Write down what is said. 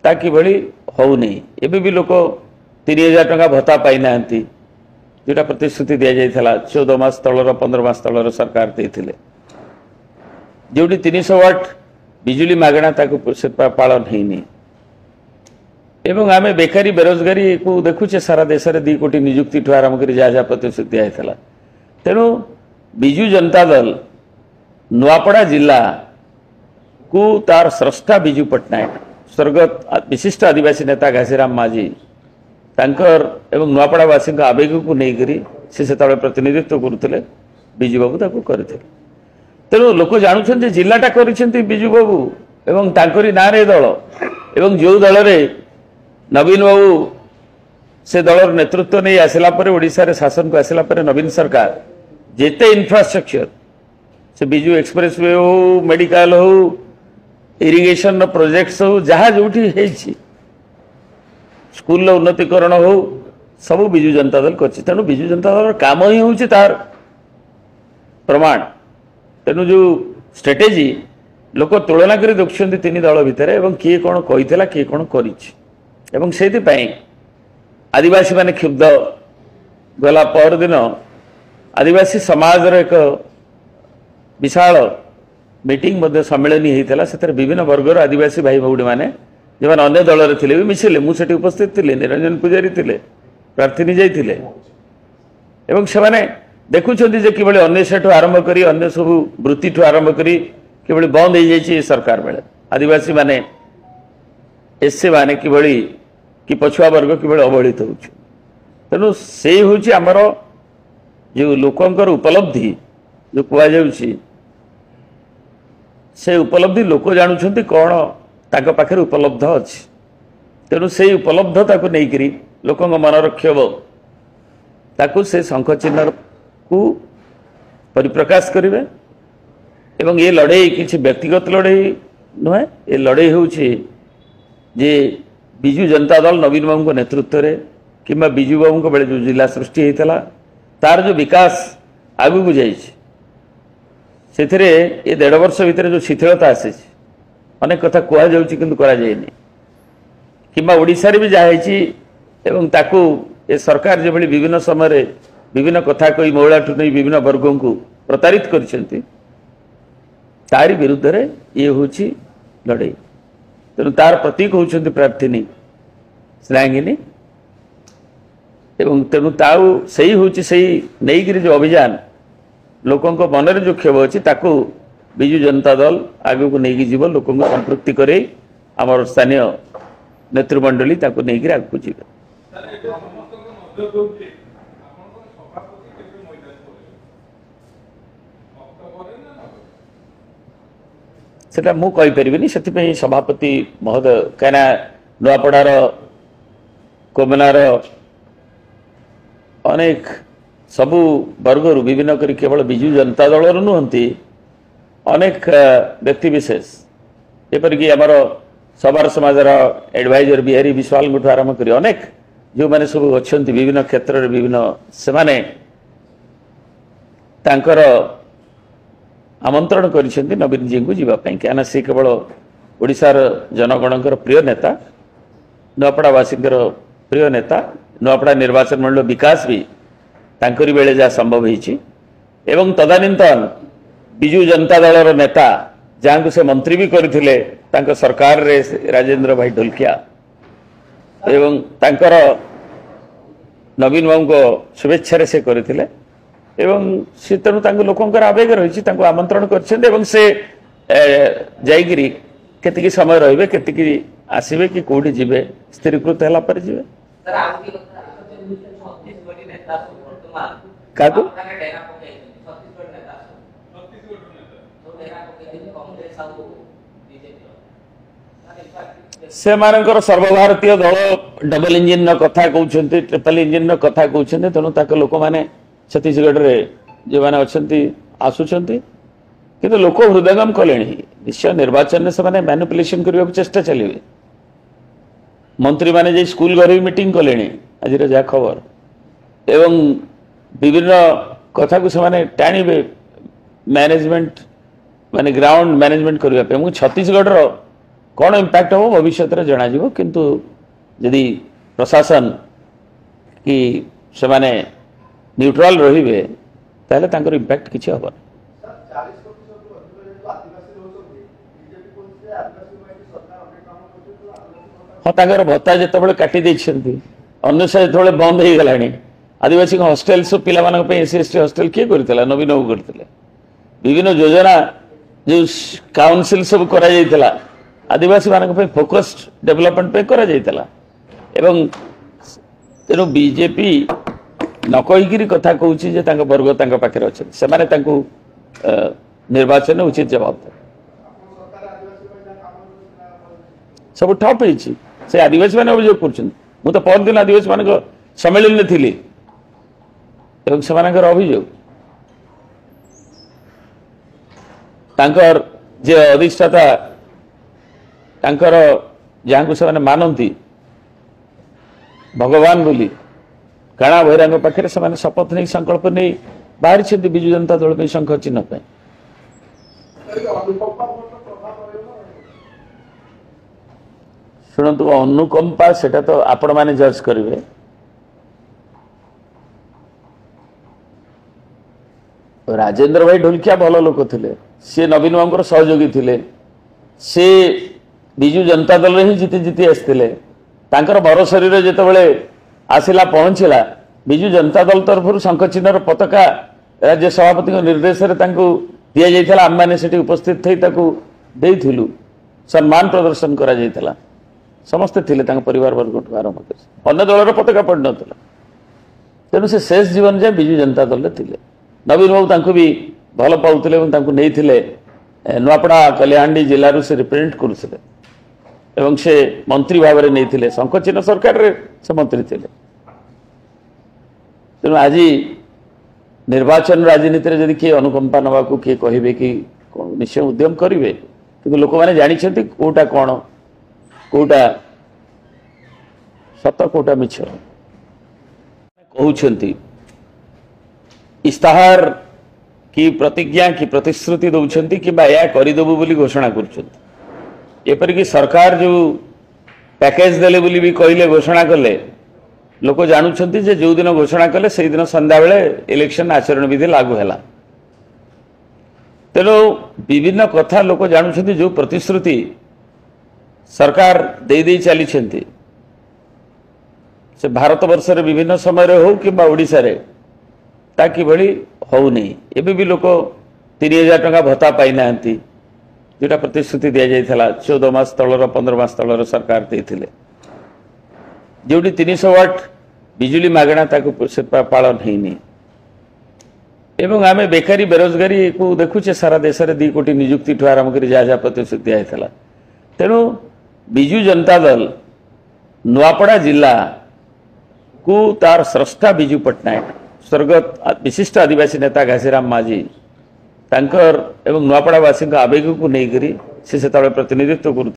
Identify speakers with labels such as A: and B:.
A: ता किभଳି होउनी एबे भी लोक 3000 टका भत्ता पाई नांती जोटा प्रतिश्रुति दिया जाइथला 14 मास तलर 15 मास तलर सरकार देथिले जोटी 300 वाट बिजुली मागणा ताको पालन हेनी एवं आमे बेकारी बेरोजगारी को देखुचे सारा देश रे 2 कोटी नियुक्ति ठु आरंभ करी जा प्रतिश्रुति दिया जाइथला तेणु बिजु जनता दल नुआपड़ा जिला को तार स्रष्टा बिजू पट्टनायक स्वर्गत विशिष्ट आदिवासी नेता घासीराम माझी तांकर एवं नुआपड़ावासी आवेग को नहीं से प्रतिनिधित्व करुले बिजू बाबू ताको करथिले तेणु लोक जानुछन जिलाटा करिसेंती बिजू बाबू एवं तांकरी नारे दल एवं जो दल रे नवीन बाबू से दलर नेतृत्व नहीं आसला पर ओडिशा रे शासन को आसला पर नवीन सरकार जेते इंफ्रास्ट्रक्चर से बिजू एक्सप्रेस वे हो मेडिकल हो इरिगेशन प्रोजेक्ट्स हो जहाँ जो स्कूल उन्नतीकरण हो सब बिजू जनता दल कर तेणु बिजू जनता दल काम ही हूँ तार प्रमाण तेणु जो स्ट्रेटेजी लोक तुलना कर देखुं तीन दल भितर किए कौन कही किए कौन कर आदिवासी माने क्षुब्ध गला पर दिन आदिवासी समाज एक विशाल मीटिंग मध्य सम्मेलन होता से विभिन्न वर्गर आदिवासी भाई भौणी मैंने जो अन्य दल में थे भी मिसिले मुझे उपस्थित थी निरंजन पूजारी थे प्रार्थी निजाई एवं से माने देखुं कि अन्य आरंभ कर अन्य सब वृत्ति आरंभ करी कि बंद हो जाए सरकार बेले आदिवासी माने एससी माने कि पछुआ वर्ग कि अवहेलित हो तेणु से हूँ आमर जो लोकंकर उपलब्धि जो कहुच्छी से उपलब्धि लोक जानुंट कौन ताक पाखे उपलब्ध अच्छी तेणु से उपलब्धता को लेकर लोक मनर क्षोभ ताकू से शंख चिन्ह को परिप्रकाश करेंगे एवं ये लड़ाई किसी व्यक्तिगत लड़ाई नुहे ये लड़ाई हूँ जे बिजू जनता दल नवीन बाबू नेतृत्व में कि बिजू बाबू बेले जो जिला सृष्टि होता तार जो विकास आगू को जाइए से ये 1.5 वर्ष भितर जो शिथिलता आसी अनेक कथा कहुच्छी कि ओडिशा रे भी जाही एवं ताकू ये सरकार जो विभिन्न समय विभिन्न कथा कही महिला ठू नहीं विभिन्न वर्गों को प्रतारित कर तारी विरुद्ध रे ये हूँ लड़ाई तेणु तार प्रतीक होती प्रार्थिनी श्रेयांगिनी एवं तेणु ताऊ सही हूँ नहीं जो अभियान लोकों मन में जो क्षोभ अच्छी ताकू बिजू जनता दल आगे को लेकिन जीव लोक संपृक्ति करे आमर स्थानीय नेतृमंडली ताकू लेकिन आगे जीव सेटा मु कहि परिबिनी सेति सभापति महोदय कहना नुआपड़ार कोमनार अनेक सबु वर्गर विभिन्न करी केवल बिजू जनता दल नुहति अनेक व्यक्ति विशेष एपरिक आमर सबार समाजर एडवाइजर बिहारी विश्वाल गुठ आरंभ कर अनेक जो मैंने सब अच्छा विभिन्न क्षेत्र में विभिन्न से माने तांकर आमंत्रण कर नवीन जी को जीवाई क्या सी केवल ओडिशार जनगणकर प्रिय नेता नुआपड़ावासी प्रिय नेता नुआपड़ा निर्वाचन मंडल विकास भी तांकरी बेले जहाँ संभव होती एवं तदानीन्तन बिजू जनता दलर नेता जहाँ को से मंत्री भी करथिले तांको सरकार रे राजेंद्र भाई ढोलकिया एवं तांकर नवीन बाबू को शुभेच्छा से करथिले एवं से तेणु तांको लोकंकर आवेग रही आमंत्रण कर से जाइगिरी केतिकी समय रहिबे केतिकी आसिबे कि कोठी जिबे स्थिरीकृत होला पर जिबे काकू से मानकर सर्वभारतीय दल डबल इंजिन कथा कहते ट्रिपल इंजिन कथा कहते तेणु ताक लोक मैंने छत्तीसगढ़ रे जो मैंने अच्छा आसुंच किंतु लोक हृदयंगम कले निश्चय निर्वाचन से मैंने मैनिपुलेशन करने को चेष्टा चलिए मंत्री माने जे स्कूल घर मीटिंग कले आज जहाँ खबर एवं विभिन्न कथा को से टाणिबे मैनेजमेंट माने ग्राउंड मैनेजमेंट करने छत्तीसगढ़ कौन इंपैक्ट हो भविष्य जना किंतु यदि प्रशासन कि से माने न्यूट्रल रहिबे ताहले तांकर इंपैक्ट किछि हबो हाँ तांकर भत्ता जेतेबेले काटी दैछन्ती अन्वेषण जेतेबेले बंद हो गलानी आदिवासी हॉस्टेल सब पिला मानक पे एससी एसटी हॉस्टेल किए करथिला नवीन बाबू करथिले विभिन्न योजना जो काउंसिल सब करा जायतिला आदिवासी मानक पे फोकस्ड डेवलपमेंट पे करा जायतिला एवं तेणु बीजेपी न कहीकि कथा कहूँ जे वर्ग पाखे अच्छे से निर्वाचन उचित जवाब दे सब ठप से आदिवासी मैंने अभियोग कर तो परदिन आदिवासी मान सम्मेलन में थी से अभियोग जे अधिष्ठाता जहाँ से मानती भगवान बोली काणा भैरा पाखे से शपथ नहीं संकल्प नहीं बाहरी विजु जनता दल में शंख चिन्ह पे शुणु अनुकंपा सेटा तो आपण माने जज करेंगे राजेंद्र भाई ढोलकिया भल लोक थे सी नवीन बाबू सहयोगी थे सी विजु जनता दल ही जीति जीति आसते मर शरीर जितेबाला आसला पहुंचला विजु जनता दल तरफ शंख चिन्हर पताका राज्य सभापति निर्देश दि जाता आम मैंने उपस्थित थी देलु सम्मान प्रदर्शन करा समस्ते थे परिवार वर्ग आरंभ कर अन्य दलर पताका पड़ ना तेणु से शेष जीवन जाए विजु जनता दल थे नवीन बाबू भी भल पाते नहीं नुआपड़ा कल्याणी जिलूर से रिप्रेजेंट करुले एवं से मंत्री भाव में नहीं शंख चिन्ह सरकार से मंत्री थे तेणु आज निर्वाचन राजनीति में जदि किए अनुकंपा नवा किए कहे कि निश्चय उद्यम करेंगे कि लोक मैंने जानते कौटा कौन कौटा सत कौटा मिछ कहते इस्ताहार कि प्रतिज्ञा कि प्रतिश्रुति दौरान कि या करदेबू बोली घोषणा करपरिक सरकार जो पैकेज देले बोली भी कहले घोषणा कले लोक जानुंट जो दिन घोषणा कले से दिन संध्या बेले इलेक्शन आचरण विधि लागू है तेणु विभिन्न कथा लोक जानुंट जो प्रतिश्रुति सरकार दे चली से भारत वर्ष विभिन्न समय हो कि ओडिशा रे ता किभली हो नहीं एबे भी लोक 3000 टंका भत्ता पाई ना जोटा प्रतिश्रुति दि जाता 14 मास तलर 15 मास तलर सरकार देते जो 300 वाट बिजुली मागणा पालन होनी एवं आम बेकारी बेरोजगारी को देखुचे सारा देश में 2 कोटी नियुक्ति ठू आरंभ कर जहाँ जहाँ प्रतिश्रुति दिखाई तेणु विजु जनता दल नुआपड़ा जिला को तार स्रष्टा विजु पट्टनायक स्वर्गत विशिष्ट आदिवासी नेता घासीराम माझी तांकर एवं नुआपड़ावासी आवेग को लेकर से प्रतिनिधित्व कर